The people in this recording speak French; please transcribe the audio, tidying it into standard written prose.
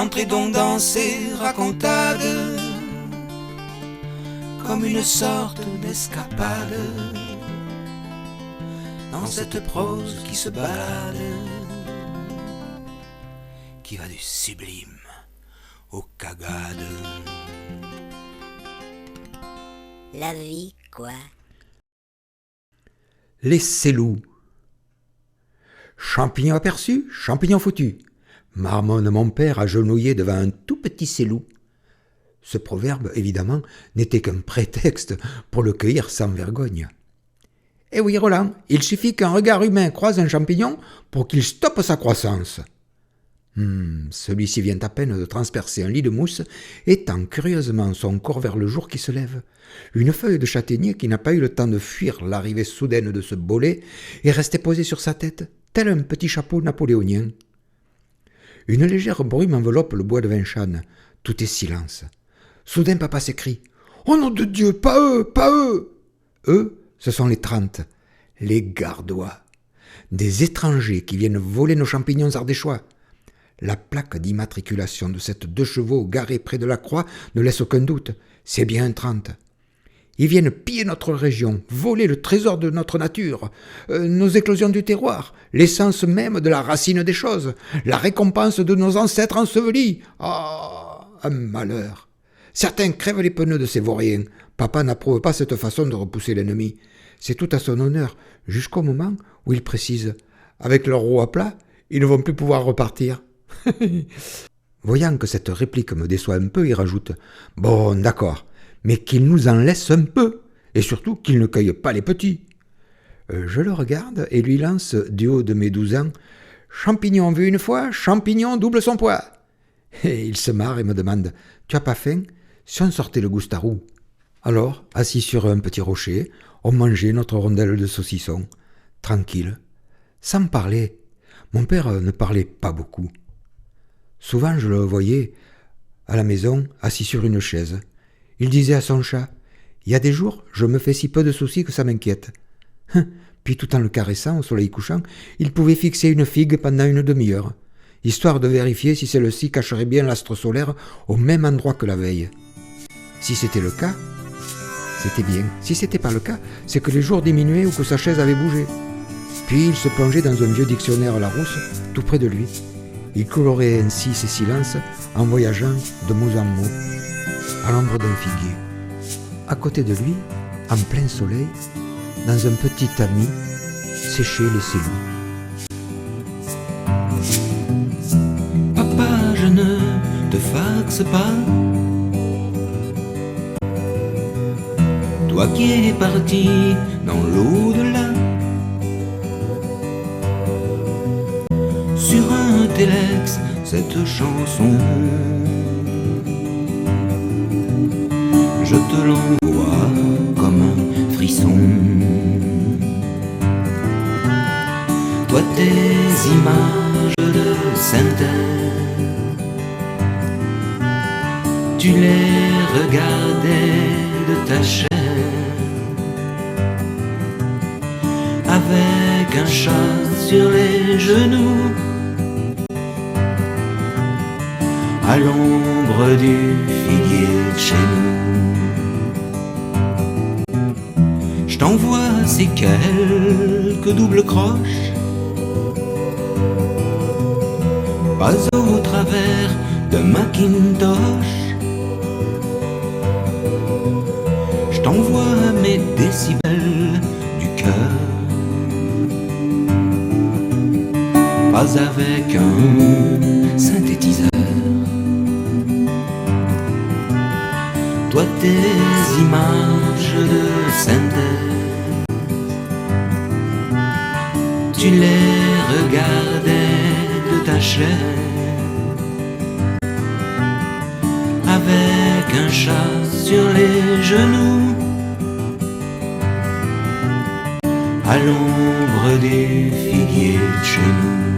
entrez donc dans ces racontades, comme une sorte d'escapade, dans cette prose qui se balade, qui va du sublime au cagade. La vie, quoi. Les Célous. Champignon aperçu, champignon foutu. Marmonne mon père agenouillé devant un tout petit Célou. Ce proverbe, évidemment, n'était qu'un prétexte pour le cueillir sans vergogne. Eh oui, Roland, il suffit qu'un regard humain croise un champignon pour qu'il stoppe sa croissance. Celui-ci vient à peine de transpercer un lit de mousse et tend curieusement son corps vers le jour qui se lève. Une feuille de châtaignier qui n'a pas eu le temps de fuir l'arrivée soudaine de ce bolet est restée posée sur sa tête, tel un petit chapeau napoléonien. Une légère brume enveloppe le bois de Vinchane. Tout est silence. Soudain, papa s'écrie « Oh nom de Dieu, pas eux, pas eux !» Eux, ce sont les 30, les Gardois, des étrangers qui viennent voler nos champignons ardéchois. La plaque d'immatriculation de cette 2 chevaux garée près de la croix ne laisse aucun doute, c'est bien un 30. Ils viennent piller notre région, voler le trésor de notre nature, nos éclosions du terroir, l'essence même de la racine des choses, la récompense de nos ancêtres ensevelis. Ah, un malheur. Certains crèvent les pneus de ces vauriens. Papa n'approuve pas cette façon de repousser l'ennemi. C'est tout à son honneur, jusqu'au moment où il précise « Avec leur roue à plat, ils ne vont plus pouvoir repartir. » Voyant que cette réplique me déçoit un peu, il rajoute « Bon, d'accord, mais qu'il nous en laisse un peu, et surtout qu'il ne cueille pas les petits. » Je le regarde et lui lance du haut de mes 12 ans « Champignon vu une fois, champignon double son poids. » Et il se marre et me demande « Tu as pas faim? Si on sortait le goustarou ?» Alors, assis sur un petit rocher, on mangeait notre rondelle de saucisson, tranquille, sans parler. Mon père ne parlait pas beaucoup. Souvent, je le voyais à la maison, assis sur une chaise. Il disait à son chat « Il y a des jours, je me fais si peu de soucis que ça m'inquiète. » Puis, tout en le caressant au soleil couchant, il pouvait fixer une figue pendant une demi-heure, histoire de vérifier si celle-ci cacherait bien l'astre solaire au même endroit que la veille. Si c'était le cas, c'était bien. Si c'était pas le cas, c'est que les jours diminuaient ou que sa chaise avait bougé. Puis il se plongeait dans un vieux dictionnaire Larousse, tout près de lui. Il colorait ainsi ses silences en voyageant de mot en mot, à l'ombre d'un figuier. À côté de lui, en plein soleil, dans un petit tamis, séchaient les Célous. Papa, je ne te faxe pas. Toi qui es parti dans l'au-delà, sur un téléx, cette chanson, je te l'envoie comme un frisson. Toi tes images de synthèse, tu les regardais de ta chair, avec un chat sur les genoux, à l'ombre du figuier de chez nous. Je t'envoie ces quelques doubles croches, pas au travers de Macintosh. Je t'envoie mes décibels du cœur, pas avec un synthétiseur. Toi tes images de synthèse, tu les regardais de ta chair, avec un chat sur les genoux, à l'ombre des figuiers de chez nous.